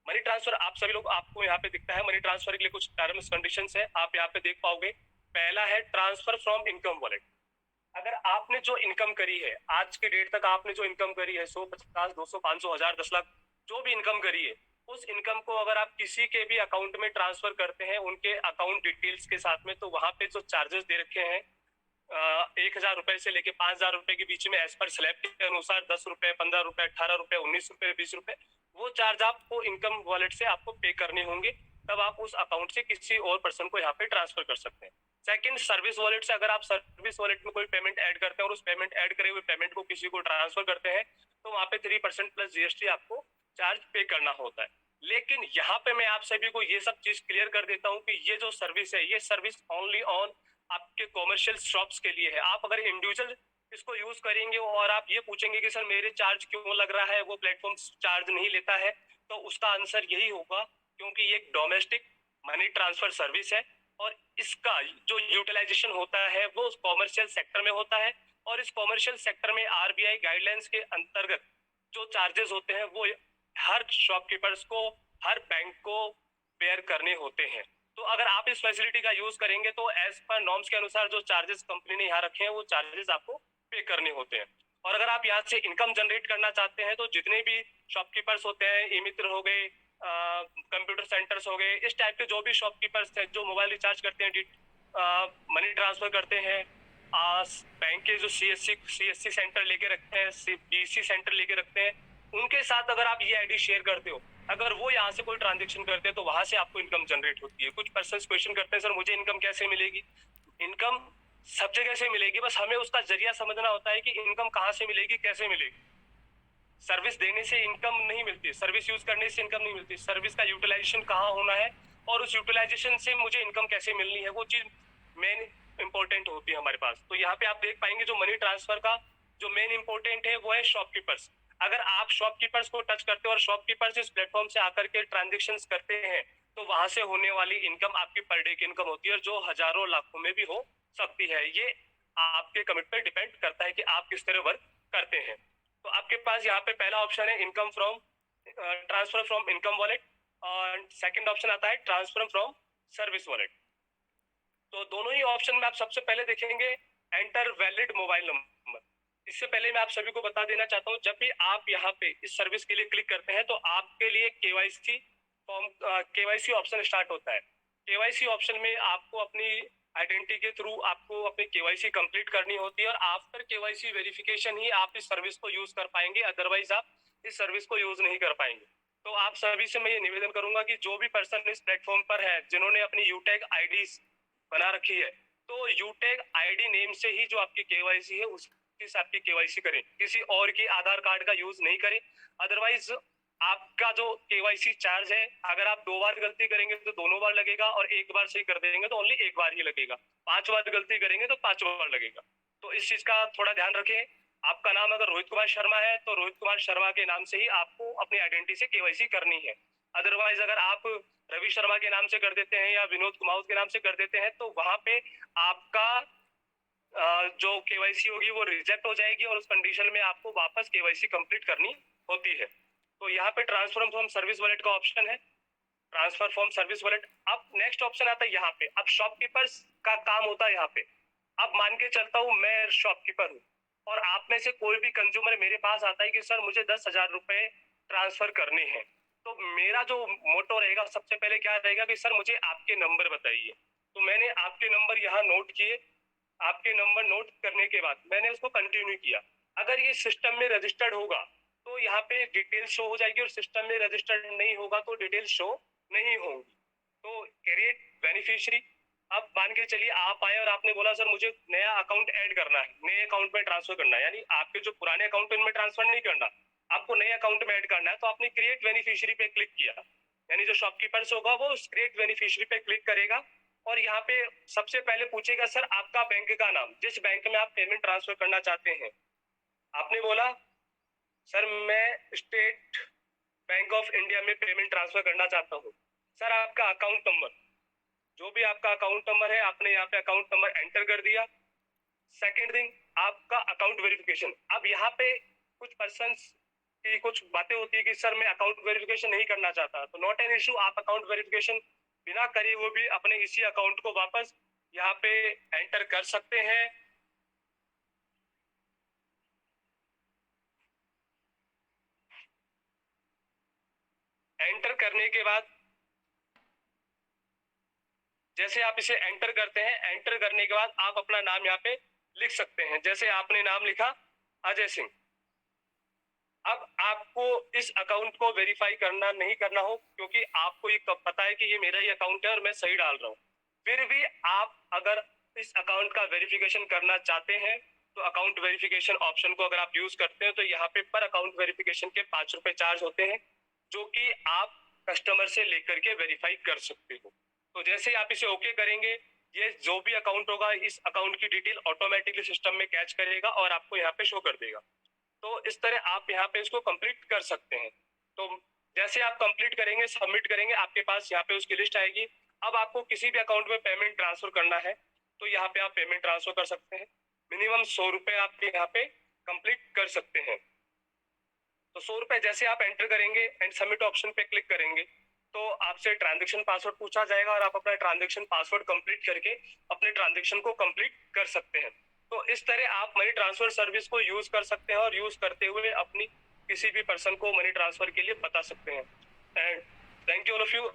Money transfer आप सभी लोग, आपको यहाँ पे दिखता है मनी ट्रांसफर के लिए कुछ टर्म्स कंडीशंस है, आप यहाँ पे देख पाओगे। पहला है ट्रांसफर फ्रॉम इनकम वॉलेट। अगर आपने जो इनकम करी है आज के डेट तक, आपने जो इनकम करी है 100, 50, 200, 500, 1000, 10 लाख, जो भी इनकम करी है, उस इनकम को अगर आप किसी के भी अकाउंट में ट्रांसफर करते हैं उनके अकाउंट डिटेल्स के साथ में, तो वहां पे जो चार्जेस दे रखे हैं 1,000 रुपए से लेके 5,000 रुपए के बीच में, एज पर स्लैब के अनुसार 10 रुपए, 15 रुपए, 18 रुपए, 19 रुपए, 20 रुपए, वो चार्ज आपको इनकम वॉलेट से आपको पे करने होंगे, तब आप उस अकाउंट से किसी और पर्सन को यहाँ पे ट्रांसफर कर सकते हैं। सेकंड, सर्विस वॉलेट से अगर आप सर्विस वॉलेट में कोई पेमेंट ऐड करते हैं और उस पेमेंट ऐड करे हुए पेमेंट को किसी को ट्रांसफर करते हैं, तो वहां पे 3% प्लस जीएसटी आपको चार्ज पे करना होता है। लेकिन यहाँ पे मैं आप सभी को ये सब चीज क्लियर कर देता हूँ कि ये जो सर्विस है, ये सर्विस ओनली ऑन आपके कॉमर्शियल शॉप्स के लिए है। आप अगर इंडिविजुअल इसको यूज करेंगे और आप ये पूछेंगे कि सर मेरे चार्ज क्यों लग रहा है, वो प्लेटफॉर्म चार्ज नहीं लेता है, तो उसका आंसर यही होगा क्योंकि ये एक डोमेस्टिक मनी ट्रांसफर सर्विस है और इसका जो यूटिलाइजेशन होता है वो कॉमर्शियल सेक्टर में होता है, और इस कॉमर्शियल सेक्टर में आरबीआई गाइडलाइंस के अंतर्गत जो चार्जेस होते हैं वो हर शॉपकीपर्स को, हर बैंक को बेयर करने होते हैं। तो अगर आप इस फैसिलिटी का यूज करेंगे तो एज पर नॉर्म्स के अनुसार जो चार्जेस कंपनी ने यहाँ रखे हैं वो चार्जेस आपको पे करने होते हैं। और अगर आप यहाँ से इनकम जनरेट करना चाहते हैं तो जितने भी शॉपकीपर्स होते हैं, ई मित्र हो गए, कंप्यूटर सेंटर्स हो गए, इस टाइप के जो भी शॉपकीपर्स हैं जो मोबाइल रिचार्ज करते हैं, मनी ट्रांसफर करते हैं, बैंक के जो सीएससी सेंटर लेके रखते हैं, बीसी सेंटर लेके रखते हैं, उनके साथ अगर आप ये आईडी शेयर करते हो, अगर वो यहाँ से कोई ट्रांजेक्शन करते हैं तो वहां से आपको इनकम जनरेट होती है। कुछ पर्सन क्वेश्चन करते हैं सर मुझे इनकम कैसे मिलेगी। इनकम सब जगह से मिलेगी, बस हमें उसका जरिया समझना होता है कि इनकम कहाँ से मिलेगी, कैसे मिलेगी। सर्विस देने से इनकम नहीं मिलती, सर्विस यूज करने से इनकम नहीं मिलती, सर्विस का यूटिलाइजेशन कहाँ होना है और उस यूटिलाइजेशन से मुझे इनकम कैसे मिलनी है, वो चीज मेन इंपॉर्टेंट होती है हमारे पास। तो यहाँ पे आप देख पाएंगे जो मनी ट्रांसफर का जो मेन इंपॉर्टेंट है वो है शॉपकीपर्स। अगर आप शॉपकीपर्स को टच करते हो और शॉपकीपर्स इस प्लेटफॉर्म से आकर के ट्रांजेक्शन करते हैं तो वहां से होने वाली इनकम आपकी पर डे की इनकम होती है, जो हजारों लाखों में भी हो सकती है। ये आपके कमिट पर डिपेंड करता है कि आप किस तरह वर्क करते हैं। तो आपके पास यहाँ पे पहला ऑप्शन है income from transfer from income wallet, और सेकंड ऑप्शन आता है ट्रांसफर फ्रॉम सर्विस वॉलेट। तो दोनों ही ऑप्शन में आप सबसे पहले देखेंगे एंटर वैलिड मोबाइल नंबर। इससे पहले मैं आप सभी को बता देना चाहता हूँ, जब भी आप यहाँ पे इस सर्विस के लिए क्लिक करते हैं तो आपके लिए KYC form, KYC option start होता है। केवाईसी ऑप्शन में आपको अपनी आइडेंटिटी के थ्रू आपको अपनी केवाईसी कंप्लीट करनी होती है और आफ्टर केवाईसी वेरिफिकेशन ही आप इस सर्विस को यूज कर पाएंगे, अदरवाइज आप इस सर्विस को यूज नहीं कर पाएंगे। तो आप सभी से मैं ये निवेदन करूंगा कि जो भी पर्सन इस प्लेटफॉर्म पर है जिन्होंने अपनी यूटैग आईडी बना रखी है, तो यूटैग आईडी नेम से ही जो आपकी केवाईसी है उसके साथ आपकी केवाईसी करें, किसी और की आधार कार्ड का यूज नहीं करें। अदरवाइज आपका जो केवाईसी चार्ज है, अगर आप 2 बार गलती करेंगे तो दोनों बार लगेगा, और एक बार सही कर देंगे तो ओनली एक बार ही लगेगा। 5 बार गलती करेंगे तो 5 बार लगेगा। तो इस चीज का थोड़ा ध्यान रखें। आपका नाम अगर रोहित कुमार शर्मा है तो रोहित कुमार शर्मा के नाम से ही आपको अपनी आइडेंटिटी से केवाईसी करनी है। अदरवाइज अगर आप रवि शर्मा के नाम से कर देते हैं या विनोद कुमार के नाम से कर देते हैं तो वहां पे आपका जो केवाईसी होगी वो रिजेक्ट हो जाएगी और उस कंडीशन में आपको वापस केवाईसी कंप्लीट करनी होती है। तो यहाँ पे ट्रांसफर फ्रॉम सर्विस वॉलेट का ऑप्शन है, ट्रांसफर फ्रॉम सर्विस वॉलेट। अब नेक्स्ट ऑप्शन आता है यहाँ पे, अब शॉपकीपर्स का काम होता है यहाँ पे। अब मान के चलता हूँ मैं शॉपकीपर हूँ और आप में से कोई भी कंज्यूमर मेरे पास आता है कि सर मुझे 10,000 रुपए ट्रांसफर करने हैं, तो मेरा जो मोटो रहेगा सबसे पहले क्या रहेगा कि सर मुझे आपके नंबर बताइए। तो मैंने आपके नंबर यहाँ नोट किए, आपके नंबर नोट करने के बाद मैंने उसको कंटिन्यू किया। अगर ये सिस्टम में रजिस्टर्ड होगा तो यहाँ पे डिटेल शो हो जाएगी, और सिस्टम में रजिस्टर्ड नहीं होगा तो डिटेल शो नहीं होगी। तो क्रिएट बेनिफिशियरी, अब मान के चलिए आप आए और आपने बोला सर मुझे नया अकाउंट ऐड करना है, नए अकाउंट में ट्रांसफर करना है, यानी आपके जो पुराने अकाउंट में ट्रांसफर नहीं करना, आपको नए अकाउंट में ऐड करना है, तो आपने क्रिएट बेनिफिशियरी पे क्लिक किया, यानी जो शॉपकीपर्स होगा वो क्रिएट बेनिफिशियरी पे क्लिक करेगा और यहाँ पे सबसे पहले पूछेगा सर आपका बैंक का नाम, जिस बैंक में आप पेमेंट ट्रांसफर करना चाहते हैं। आपने बोला सर मैं स्टेट बैंक ऑफ इंडिया में पेमेंट ट्रांसफर करना चाहता हूँ। सर आपका अकाउंट नंबर, जो भी आपका अकाउंट नंबर है आपने यहाँ पे अकाउंट नंबर एंटर कर दिया। सेकेंड थिंग आपका अकाउंट वेरिफिकेशन। अब यहाँ पे कुछ पर्सन कि कुछ बातें होती है कि सर मैं अकाउंट वेरिफिकेशन नहीं करना चाहता, तो नॉट एन इशू, आप अकाउंट वेरिफिकेशन बिना करे वो भी अपने इसी अकाउंट को वापस यहाँ पे एंटर कर सकते हैं। एंटर करने के बाद जैसे आप इसे एंटर करते हैं, एंटर करने के बाद आप अपना नाम यहाँ पे लिख सकते हैं। जैसे आपने नाम लिखा अजय सिंह। अब आपको इस अकाउंट को वेरीफाई करना नहीं करना हो, क्योंकि आपको ये पता है कि ये मेरा ही अकाउंट है और मैं सही डाल रहा हूँ। फिर भी आप अगर इस अकाउंट का वेरिफिकेशन करना चाहते हैं तो अकाउंट वेरिफिकेशन ऑप्शन को अगर आप यूज करते हैं तो यहाँ पे पर अकाउंट वेरिफिकेशन के 5 रुपए चार्ज होते हैं, जो कि आप कस्टमर से लेकर के वेरीफाई कर सकते हो। तो जैसे आप इसे ओके करेंगे, ये जो भी अकाउंट होगा इस अकाउंट की डिटेल ऑटोमेटिकली सिस्टम में कैच करेगा और आपको यहाँ पे शो कर देगा। तो इस तरह आप यहाँ पे इसको कंप्लीट कर सकते हैं। तो जैसे आप कंप्लीट करेंगे, सबमिट करेंगे, आपके पास यहाँ पे उसकी लिस्ट आएगी। अब आपको किसी भी अकाउंट में पेमेंट ट्रांसफर करना है तो यहाँ पे आप पेमेंट ट्रांसफर कर सकते हैं। मिनिमम 100 रुपए आप यहाँ पे कंप्लीट कर सकते हैं। तो 100 रुपए जैसे आप एंटर करेंगे एंड सबमिट ऑप्शन पे क्लिक करेंगे तो आपसे ट्रांजेक्शन पासवर्ड पूछा जाएगा और आप अपना ट्रांजेक्शन पासवर्ड कंप्लीट करके अपने ट्रांजेक्शन को कंप्लीट कर सकते हैं। तो इस तरह आप मनी ट्रांसफर सर्विस को यूज कर सकते हैं और यूज करते हुए अपनी किसी भी पर्सन को मनी ट्रांसफर के लिए बता सकते हैं। And thank you all of you.